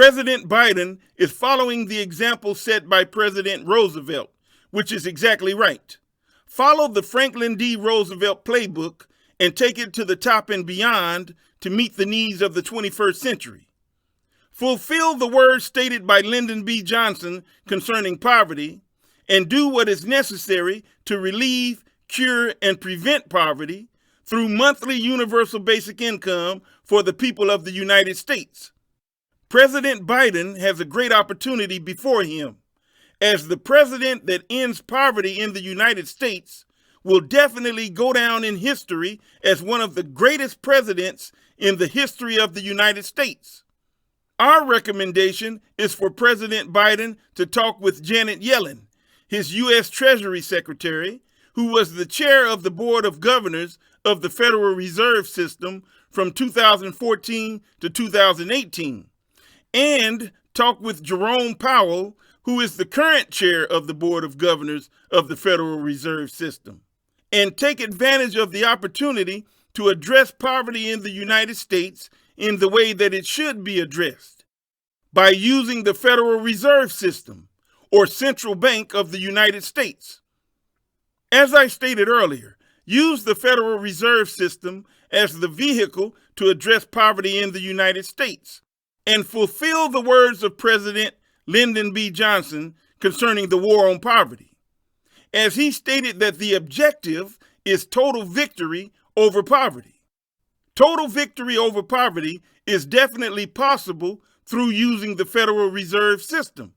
President Biden is following the example set by President Roosevelt, which is exactly right. Follow the Franklin D. Roosevelt playbook and take it to the top and beyond to meet the needs of the 21st century. Fulfill the words stated by Lyndon B. Johnson concerning poverty, and do what is necessary to relieve, cure, and prevent poverty through monthly universal basic income for the people of the United States. President Biden has a great opportunity before him. As the president that ends poverty in the United States will definitely go down in history as one of the greatest presidents in the history of the United States. Our recommendation is for President Biden to talk with Janet Yellen, his U.S. Treasury Secretary, who was the chair of the Board of Governors of the Federal Reserve System from 2014 to 2018, and talk with Jerome Powell, who is the current chair of the Board of Governors of the Federal Reserve System, and take advantage of the opportunity to address poverty in the United States in the way that it should be addressed, by using the Federal Reserve System, or Central Bank of the United States. As I stated earlier, use the Federal Reserve System as the vehicle to address poverty in the United States, and fulfill the words of President Lyndon B. Johnson concerning the war on poverty, as he stated that the objective is total victory over poverty. Total victory over poverty is definitely possible through using the Federal Reserve System.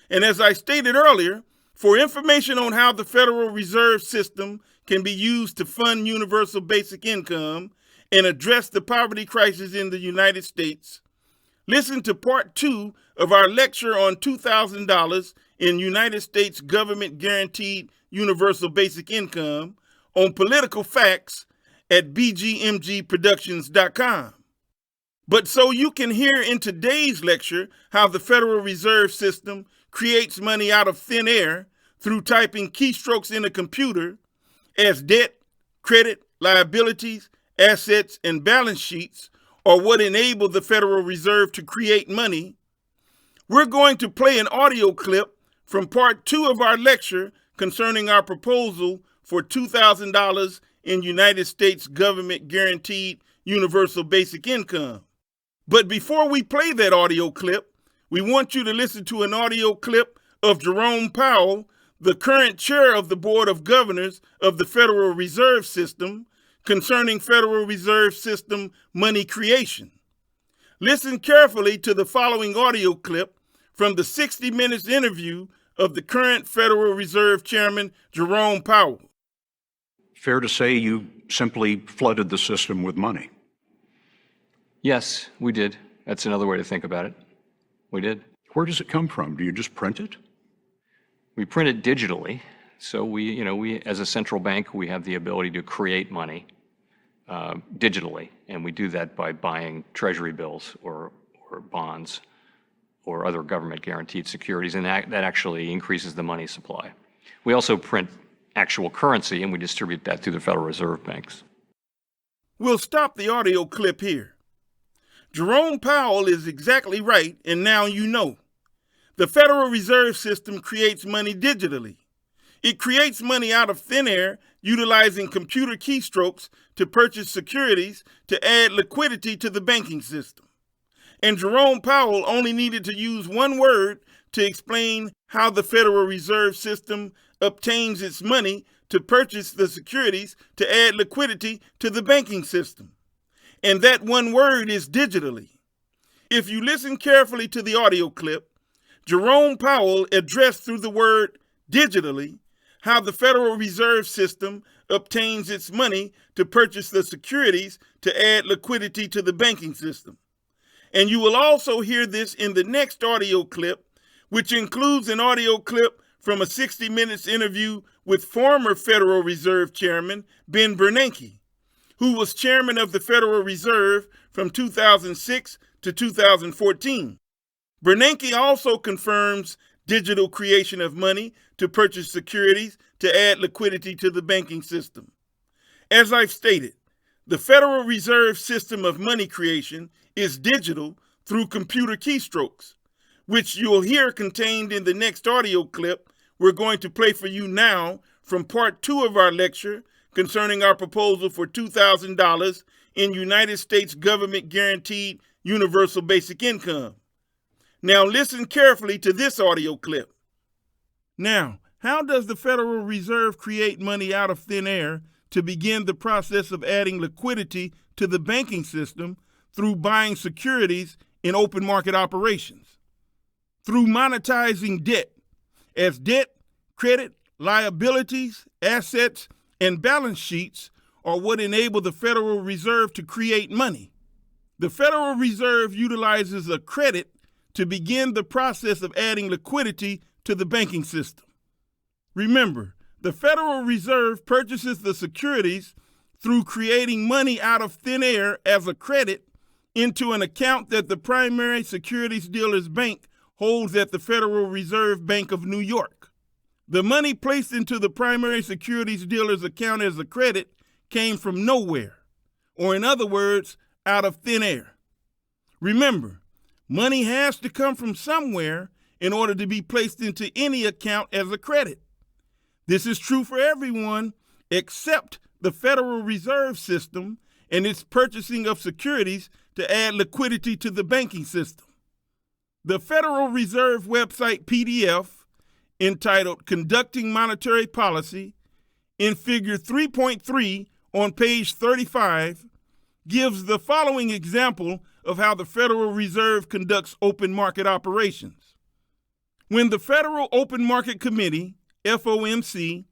And as I stated earlier, for information on how the Federal Reserve System can be used to fund universal basic income and address the poverty crisis in the United States, listen to Part 2 of our lecture on $2,000 in United States government guaranteed universal basic income on political facts at bgmgproductions.com. But so you can hear in today's lecture how the Federal Reserve System creates money out of thin air through typing keystrokes in a computer as debt, credit, liabilities, assets, and balance sheets are what enable the Federal Reserve to create money, we're going to play an audio clip from Part 2 of our lecture concerning our proposal for $2,000 in United States government guaranteed universal basic income. But before we play that audio clip, we want you to listen to an audio clip of Jerome Powell, the current chair of the Board of Governors of the Federal Reserve System, concerning Federal Reserve System money creation. Listen carefully to the following audio clip from the 60 Minutes interview of the current Federal Reserve Chairman, Jerome Powell. Fair to say you simply flooded the system with money? Yes, we did. That's another way to think about it. We did. Where does it come from? Do you just print it? We print it digitally. So we as a central bank, we have the ability to create money digitally, and we do that by buying treasury bills or bonds or other government guaranteed securities, and that actually increases the money supply. We also print actual currency, and we distribute that through the Federal Reserve banks. We'll stop the audio clip here. Jerome Powell is exactly right, and now you know. The Federal Reserve System creates money digitally. It creates money out of thin air, utilizing computer keystrokes to purchase securities to add liquidity to the banking system. And Jerome Powell only needed to use one word to explain how the Federal Reserve System obtains its money to purchase the securities to add liquidity to the banking system. And that one word is digitally. If you listen carefully to the audio clip, Jerome Powell addressed through the word digitally how the Federal Reserve System obtains its money to purchase the securities to add liquidity to the banking system. And you will also hear this in the next audio clip, which includes an audio clip from a 60 Minutes interview with former Federal Reserve Chairman Ben Bernanke, who was chairman of the Federal Reserve from 2006 to 2014. Bernanke also confirms digital creation of money to purchase securities to add liquidity to the banking system. As I've stated, the Federal Reserve System of money creation is digital through computer keystrokes, which you'll hear contained in the next audio clip we're going to play for you now from part 2 of our lecture concerning our proposal for $2,000 in United States government-guaranteed universal basic income. Now listen carefully to this audio clip. Now, how does the Federal Reserve create money out of thin air to begin the process of adding liquidity to the banking system through buying securities in open market operations? Through monetizing debt, as debt, credit, liabilities, assets, and balance sheets are what enable the Federal Reserve to create money. The Federal Reserve utilizes a credit to begin the process of adding liquidity to the banking system. Remember, the Federal Reserve purchases the securities through creating money out of thin air as a credit into an account that the primary securities dealer's bank holds at the Federal Reserve Bank of New York. The money placed into the primary securities dealer's account as a credit came from nowhere, or in other words, out of thin air. Remember, money has to come from somewhere in order to be placed into any account as a credit. This is true for everyone except the Federal Reserve System and its purchasing of securities to add liquidity to the banking system. The Federal Reserve website PDF, entitled Conducting Monetary Policy, in Figure 3.3 on page 35, gives the following example of how the Federal Reserve conducts open market operations. When the Federal Open Market Committee, FOMC,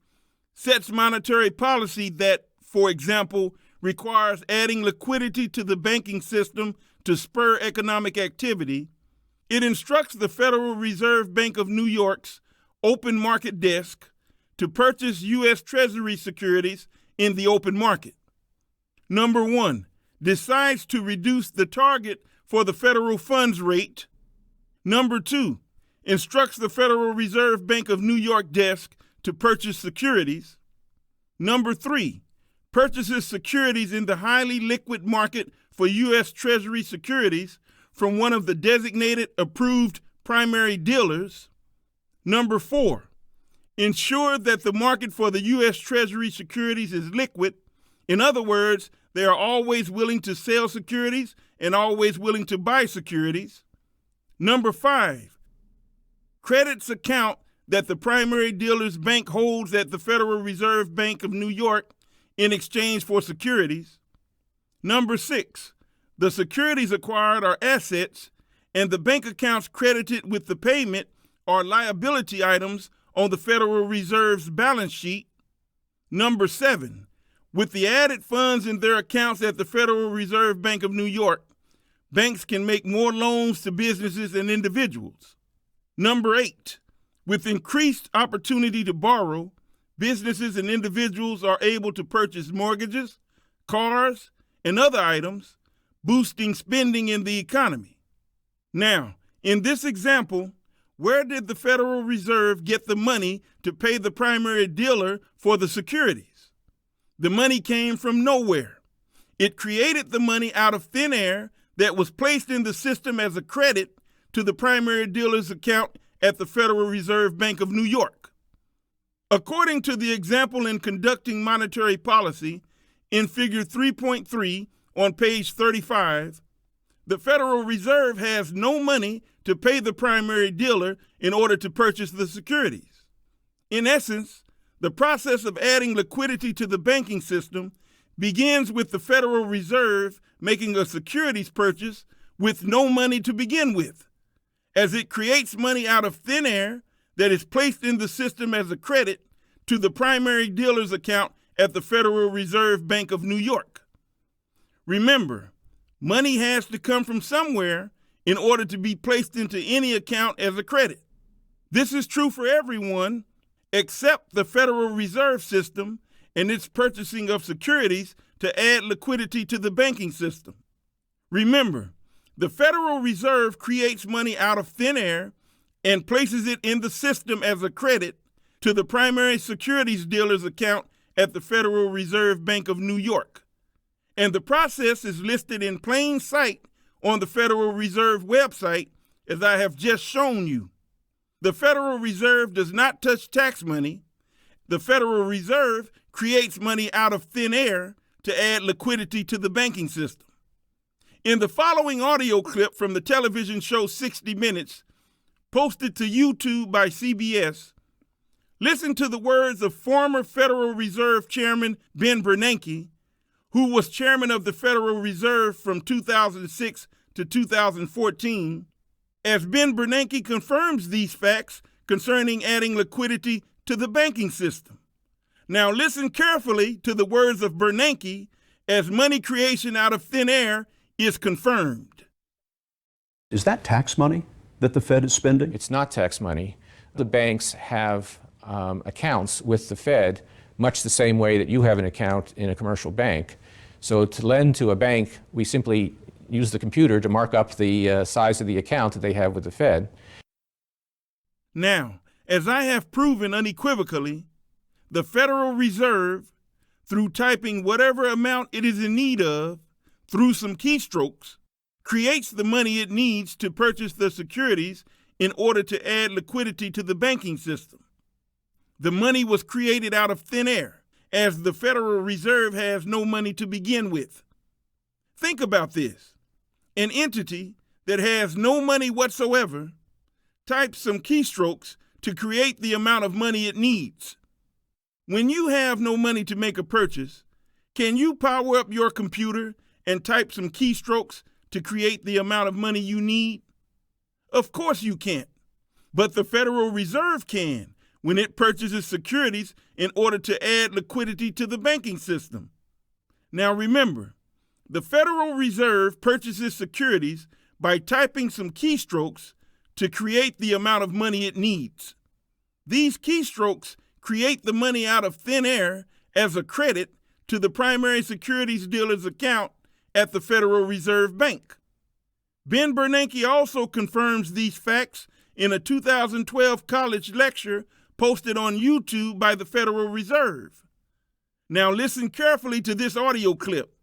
sets monetary policy that, for example, requires adding liquidity to the banking system to spur economic activity, it instructs the Federal Reserve Bank of New York's open market desk to purchase U.S. Treasury securities in the open market. Number 1, decides to reduce the target for the federal funds rate. Number 2, instructs the Federal Reserve Bank of New York desk to purchase securities. Number 3, purchases securities in the highly liquid market for U.S. Treasury securities from one of the designated approved primary dealers. Number 4, ensure that the market for the U.S. Treasury securities is liquid. In other words, they are always willing to sell securities and always willing to buy securities. Number 5, credits account that the primary dealer's bank holds at the Federal Reserve Bank of New York in exchange for securities. Number 6, the securities acquired are assets, and the bank accounts credited with the payment are liability items on the Federal Reserve's balance sheet. Number 7, with the added funds in their accounts at the Federal Reserve Bank of New York, banks can make more loans to businesses and individuals. Number 8, with increased opportunity to borrow, businesses and individuals are able to purchase mortgages, cars, and other items, boosting spending in the economy. Now, in this example, where did the Federal Reserve get the money to pay the primary dealer for the securities? The money came from nowhere. It created the money out of thin air that was placed in the system as a credit to the primary dealer's account at the Federal Reserve Bank of New York. According to the example in Conducting Monetary Policy, in Figure 3.3 on page 35, the Federal Reserve has no money to pay the primary dealer in order to purchase the securities. In essence, the process of adding liquidity to the banking system begins with the Federal Reserve making a securities purchase with no money to begin with, as it creates money out of thin air that is placed in the system as a credit to the primary dealer's account at the Federal Reserve Bank of New York. Remember, money has to come from somewhere in order to be placed into any account as a credit. This is true for everyone except the Federal Reserve System and its purchasing of securities to add liquidity to the banking system. Remember, the Federal Reserve creates money out of thin air and places it in the system as a credit to the primary securities dealer's account at the Federal Reserve Bank of New York. And the process is listed in plain sight on the Federal Reserve website, as I have just shown you. The Federal Reserve does not touch tax money. The Federal Reserve creates money out of thin air to add liquidity to the banking system. In the following audio clip from the television show 60 Minutes, posted to YouTube by CBS, listen to the words of former Federal Reserve Chairman Ben Bernanke, who was chairman of the Federal Reserve from 2006 to 2014, as Ben Bernanke confirms these facts concerning adding liquidity to the banking system. Now listen carefully to the words of Bernanke as money creation out of thin air is confirmed. Is that tax money that the Fed is spending? It's not tax money. The banks have accounts with the Fed much the same way that you have an account in a commercial bank. So to lend to a bank, we simply use the computer to mark up the size of the account that they have with the Fed. Now, as I have proven unequivocally, the Federal Reserve, through typing whatever amount it is in need of through some keystrokes, creates the money it needs to purchase the securities in order to add liquidity to the banking system. The money was created out of thin air, as the Federal Reserve has no money to begin with. Think about this. An entity that has no money whatsoever types some keystrokes to create the amount of money it needs. When you have no money to make a purchase, can you power up your computer and type some keystrokes to create the amount of money you need? Of course you can't. But the Federal Reserve can when it purchases securities in order to add liquidity to the banking system. Now remember, the Federal Reserve purchases securities by typing some keystrokes to create the amount of money it needs. These keystrokes create the money out of thin air as a credit to the primary securities dealer's account at the Federal Reserve Bank. Ben Bernanke also confirms these facts in a 2012 college lecture posted on YouTube by the Federal Reserve. Now listen carefully to this audio clip,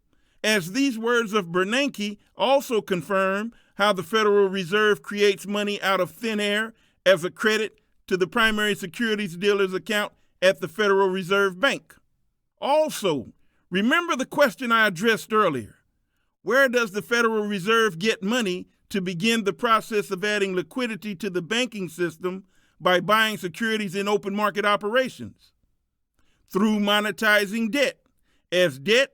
as these words of Bernanke also confirm how the Federal Reserve creates money out of thin air as a credit to the primary securities dealer's account at the Federal Reserve Bank. Also, remember the question I addressed earlier. Where does the Federal Reserve get money to begin the process of adding liquidity to the banking system by buying securities in open market operations? Through monetizing debt, as debt,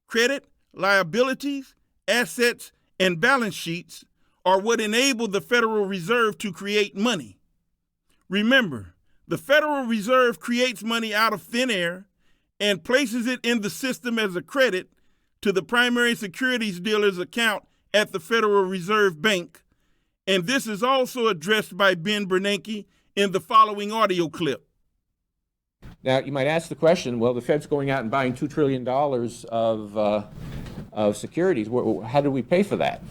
credit, liabilities, assets, and balance sheets are what enable the Federal Reserve to create money. Remember, the Federal Reserve creates money out of thin air and places it in the system as a credit to the primary securities dealer's account at the Federal Reserve Bank, and this is also addressed by Ben Bernanke in the following audio clip. Now, you might ask the question, well, the Fed's going out and buying $2 trillion of securities. How do we pay for that?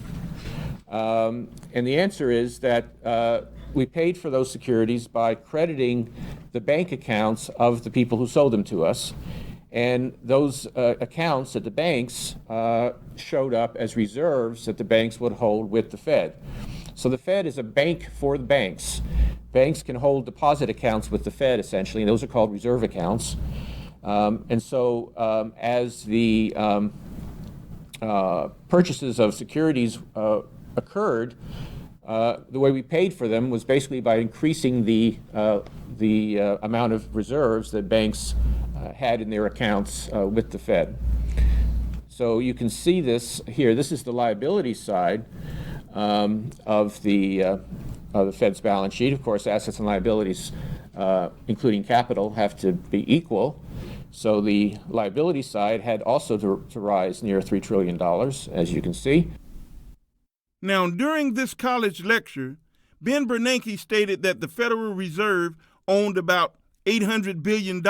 And the answer is that we paid for those securities by crediting the bank accounts of the people who sold them to us. And those accounts at the banks showed up as reserves that the banks would hold with the Fed. So the Fed is a bank for the banks. Banks can hold deposit accounts with the Fed, essentially, and those are called reserve accounts. And so as the purchases of securities occurred, the way we paid for them was basically by increasing the amount of reserves that banks had in their accounts with the Fed. So you can see this here. This is the liability side of the Fed's balance sheet. Of course, assets and liabilities, including capital, have to be equal. So the liability side had also to rise near $3 trillion, as you can see. Now, during this college lecture, Ben Bernanke stated that the Federal Reserve owned about $800 billion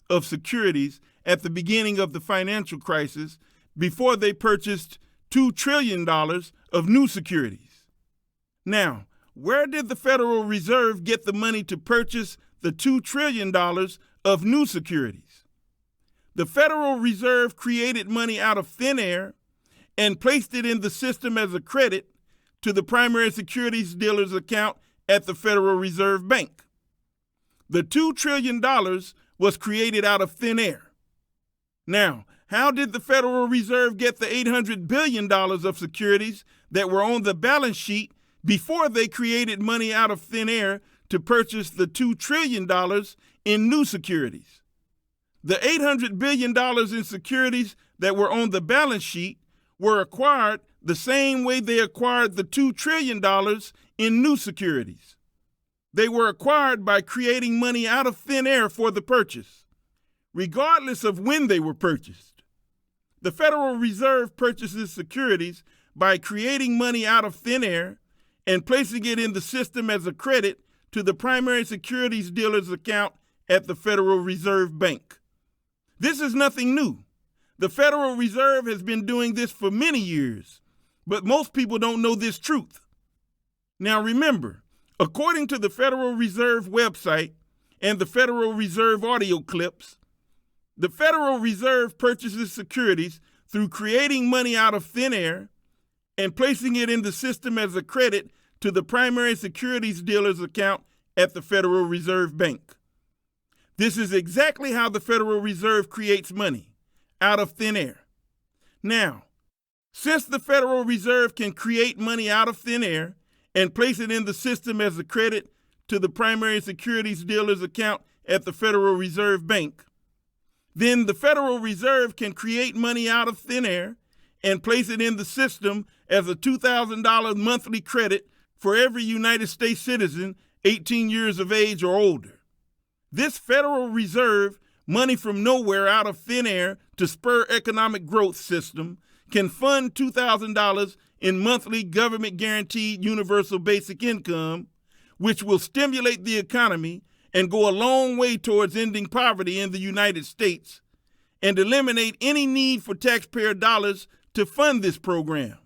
of securities at the beginning of the financial crisis before they purchased $2 trillion of new securities. Now, where did the Federal Reserve get the money to purchase the $2 trillion of new securities? The Federal Reserve created money out of thin air and placed it in the system as a credit to the primary securities dealer's account at the Federal Reserve Bank. The $2 trillion was created out of thin air. Now, how did the Federal Reserve get the $800 billion of securities that were on the balance sheet before they created money out of thin air to purchase the $2 trillion in new securities? The $800 billion in securities that were on the balance sheet were acquired the same way they acquired the $2 trillion in new securities. They were acquired by creating money out of thin air for the purchase, regardless of when they were purchased. The Federal Reserve purchases securities by creating money out of thin air and placing it in the system as a credit to the primary securities dealer's account at the Federal Reserve Bank. This is nothing new. The Federal Reserve has been doing this for many years, but most people don't know this truth. Now remember, according to the Federal Reserve website and the Federal Reserve audio clips, the Federal Reserve purchases securities through creating money out of thin air and placing it in the system as a credit to the primary securities dealer's account at the Federal Reserve Bank. This is exactly how the Federal Reserve creates money, out of thin air. Now, since the Federal Reserve can create money out of thin air and place it in the system as a credit to the primary securities dealer's account at the Federal Reserve Bank, then the Federal Reserve can create money out of thin air and place it in the system as a $2,000 monthly credit for every United States citizen 18 years of age or older. This Federal Reserve, money from nowhere out of thin air to spur economic growth system can fund $2,000 in monthly government-guaranteed universal basic income, which will stimulate the economy and go a long way towards ending poverty in the United States and eliminate any need for taxpayer dollars to fund this program.